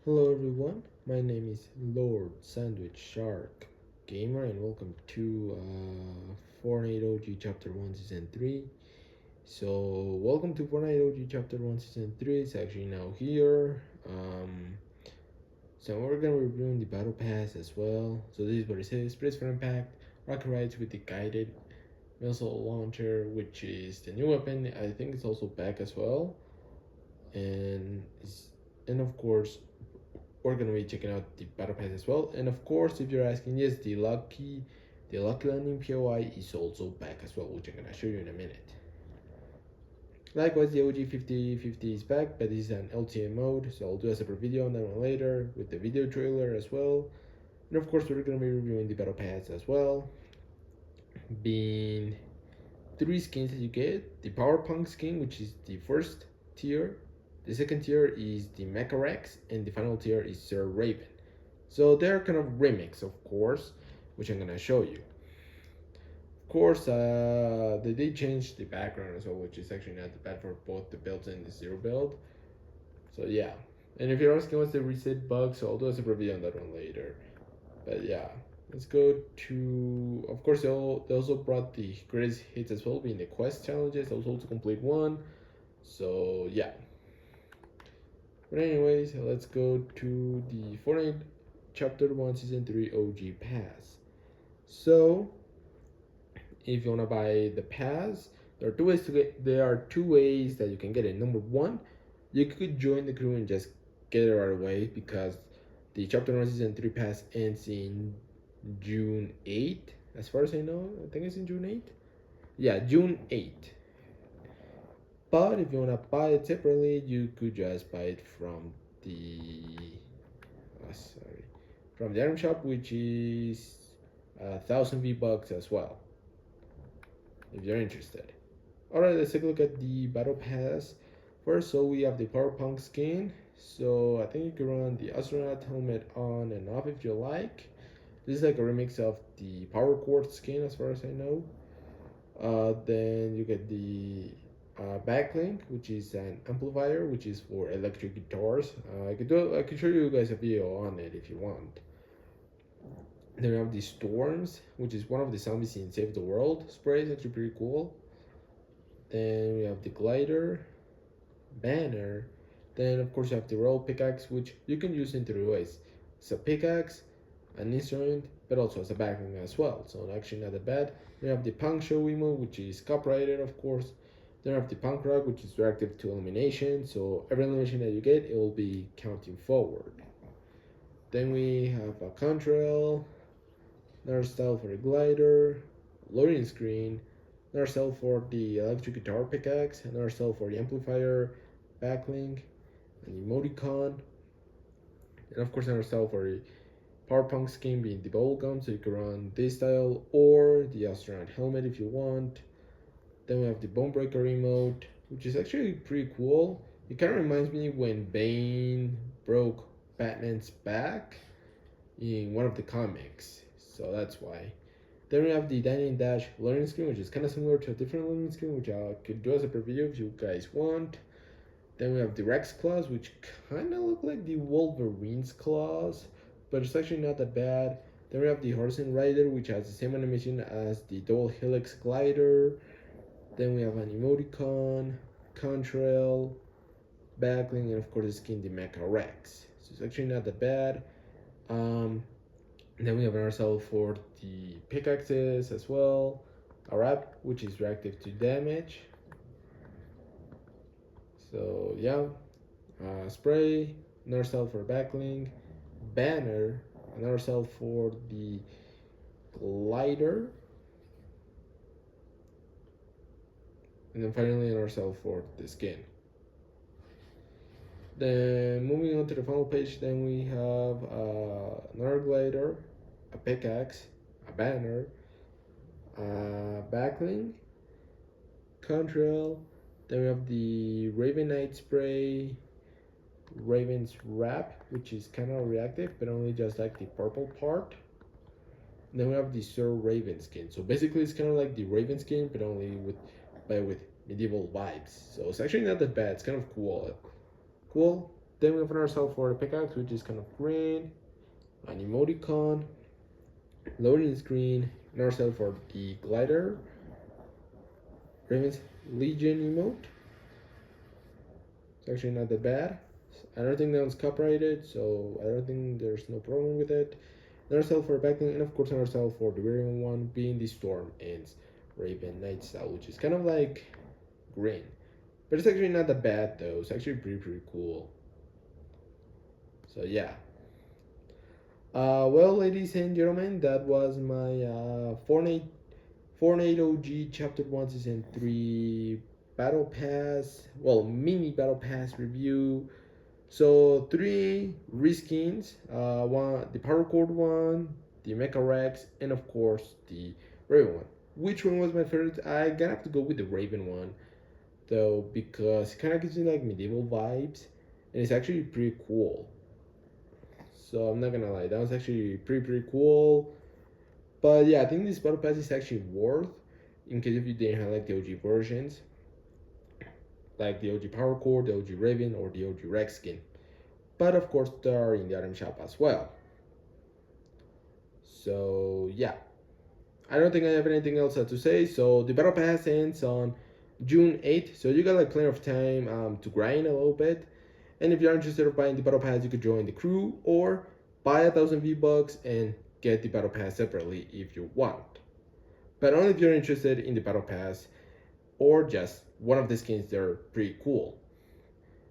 Hello everyone, my name is Lord Sandwich Shark Gamer and welcome to Fortnite OG Chapter 1 Season 3. So welcome to Fortnite OG Chapter 1 Season 3, it's actually now here. So we're gonna be reviewing the Battle Pass as well. So this is what it says, Press for Impact, Rocket Rides with the Guided Missile Launcher, which is the new weapon. I think it's also back as well. And of course we're gonna be checking out the battle pass as well. And of course, if you're asking, yes, the lucky landing POI is also back as well, which I'm gonna show you in a minute. Likewise, the OG 5050 is back, but this is an LTM mode, so I'll do a separate video on that one later with the video trailer as well. And of course, we're gonna be reviewing the battle pass as well. Being three skins that you get: the Power Punk skin, which is the first tier. The second tier is the Mecha Rex, and the final tier is Sir Raven. So they're kind of remix, of course, which I'm gonna show you. Of course, they did change the background as well, which is actually not bad for both the builds and the zero build. So yeah, and if you're asking what's the reset bug, so I'll do a separate video on that one later. But yeah, let's go to. Of course, they also brought the greatest hits as well, being the quest challenges. I was able to complete one. So yeah. But anyways, let's go to the Fortnite Chapter 1 Season 3 OG Pass. So, if you wanna buy the pass, there are two ways that you can get it. Number one, you could join the crew and just get it right away because the Chapter 1 Season 3 pass ends in June 8th. As far as I know, I think it's in June 8th. Yeah, June 8th. But if you wanna buy it separately, you could just buy it from the from the item shop, which is 1,000 V-Bucks as well, if you're interested. Alright, let's take a look at the battle pass first. So we have the Power Punk skin. So I think you can run the astronaut helmet on and off if you like. This is like a remix of the Power Quartz skin as far as I know. Then you get the backlink, which is an amplifier, which is for electric guitars. I could show you guys a video on it if you want. Then we have the storms, which is one of the zombies in Save the World spray. It's actually pretty cool. Then we have the glider, banner. Then of course you have the roll pickaxe, which you can use in three ways: it's a pickaxe, an instrument, but also as a backlink as well. So actually not that bad. We have the punk show emote, which is copyrighted, of course. Then we have the punk rock, which is reactive to elimination. So every elimination that you get, it will be counting forward. Then we have a contrail, another style for the glider, loading screen, another style for the electric guitar pickaxe, another style for the amplifier, backlink, an emoticon, and of course another style for the Power Punk skin being the bubblegum, so you can run this style or the astronaut helmet if you want. Then we have the Bone Breaker emote, which is actually pretty cool. It kind of reminds me when Bane broke Batman's back in one of the comics, so that's why. Then we have the Dining Dash learning screen, which is kind of similar to a different learning screen, which I could do as a preview if you guys want. Then we have the Rex claws, which kind of look like the Wolverine's claws, but it's actually not that bad. Then we have the Horizon Rider, which has the same animation as the Double Helix Glider. Then we have an emoticon, contrail, backlink, and of course the skin, the Mecha Rex. So it's actually not that bad. Then we have an RSL for the pickaxes as well. A wrap, which is reactive to damage. So yeah, spray, another cell for backlink, banner, another cell for the glider, and then finally another cell for the skin. Then moving on to the final page, then we have another glider, a pickaxe, a banner, a backlink, contrail. Then we have the Raven Knight spray, Raven's wrap, which is kind of reactive, but only just like the purple part. And then we have the Sir Raven skin. So basically, it's kind of like the Raven skin, but only with medieval vibes. So it's actually not that bad. It's kind of cool. Then we have another cell for the pickaxe, which is kind of green, an emoticon, loading screen, another cell for the glider, Raven's Legion emote. It's actually not that bad. I don't think that one's copyrighted, so I don't think there's no problem with it. Another cell for backlink, and of course another cell for the Raven one being the Storm ends Raven Night style, which is kind of like green. But it's actually not that bad though. It's actually pretty cool. So yeah. Well, ladies and gentlemen, that was my Fortnite OG Chapter 1 Season 3 Battle Pass, well, mini Battle Pass review. So 3 reskins, one the Paracord one, the Mecha Rex, and of course the Raven one. Which one was my favorite? I gotta have to go with the Raven one, though, because it kind of gives me like medieval vibes, and it's actually pretty cool. So I'm not gonna lie, that was actually pretty cool. But yeah, I think this battle pass is actually worth in case if you didn't have like the OG versions, like the OG Power Core, the OG Raven, or the OG Rex skin. But of course, they are in the item shop as well. So yeah, I don't think I have anything else to say. So the battle pass ends on June 8th, so you got like plenty of time to grind a little bit. And if you're interested in buying the battle pass, you could join the crew or buy 1,000 V-Bucks and get the battle pass separately if you want. But only if you're interested in the battle pass or just one of the skins, they're pretty cool.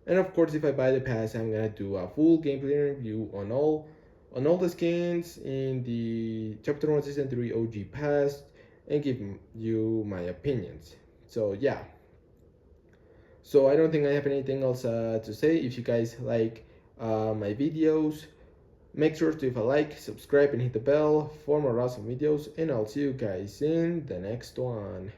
And of course, if I buy the pass, I'm gonna do a full gameplay review on all the skins in the Chapter 1 Season 3 OG pass and give you my opinions. So yeah. So I don't think I have anything else to say. If you guys like my videos, make sure to leave a like, subscribe, and hit the bell for more awesome videos. And I'll see you guys in the next one.